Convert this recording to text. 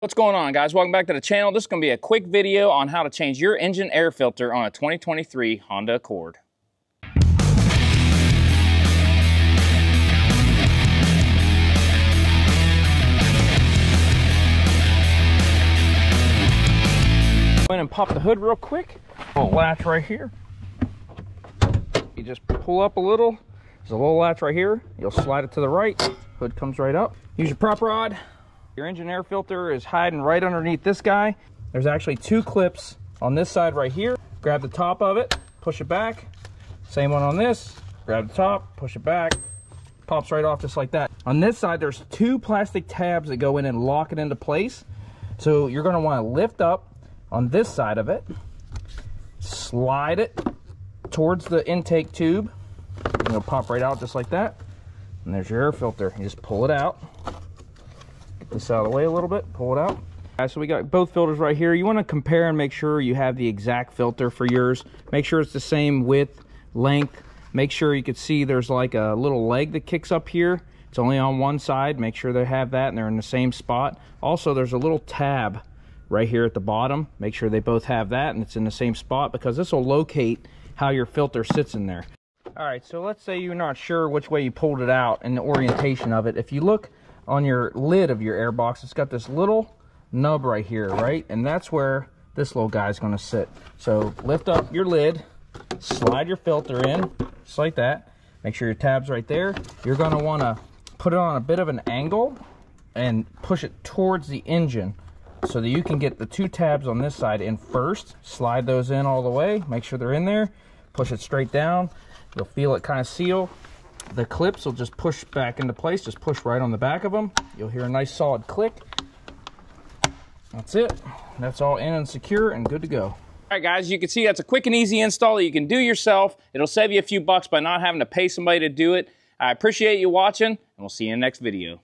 What's going on, guys? Welcome back to the channel. This is going to be a quick video on how to change your engine air filter on a 2023 Honda Accord. Go in and pop the hood real quick. Little latch right here. You just pull up a little. There's a little latch right here. You'll slide it to the right. Hood comes right up. Use your prop rod. Your engine air filter is hiding right underneath this guy. There's actually two clips on this side right here. Grab the top of it, push it back. Same one on this. Grab the top, push it back. Pops right off just like that. On this side, there's two plastic tabs that go in and lock it into place. So you're gonna wanna lift up on this side of it, slide it towards the intake tube, and it'll pop right out just like that. And there's your air filter. You just pull it out. Get this out of the way a little bit, pull it out. Alright, so we got both filters right here. You want to compare and make sure you have the exact filter for yours. Make sure it's the same width, length. Make sure you can see there's like a little leg that kicks up here. It's only on one side. Make sure they have that and they're in the same spot. Also, there's a little tab right here at the bottom. Make sure they both have that and it's in the same spot, because this will locate how your filter sits in there. Alright, so let's say you're not sure which way you pulled it out and the orientation of it. If you look on your lid of your air box, it's got this little nub right here, right? And that's where this little guy is going to sit. So lift up your lid, slide your filter in, just like that. Make sure your tab's right there. You're going to want to put it on a bit of an angle and push it towards the engine so that you can get the two tabs on this side in first. Slide those in all the way. Make sure they're in there. Push it straight down. You'll feel it kind of seal. The clips will just push back into place. Just push right on the back of them. You'll hear a nice solid click. That's it. That's all in and secure and good to go. All right, guys, you can see that's a quick and easy install that you can do yourself. It'll save you a few bucks by not having to pay somebody to do it. I appreciate you watching, and we'll see you in the next video.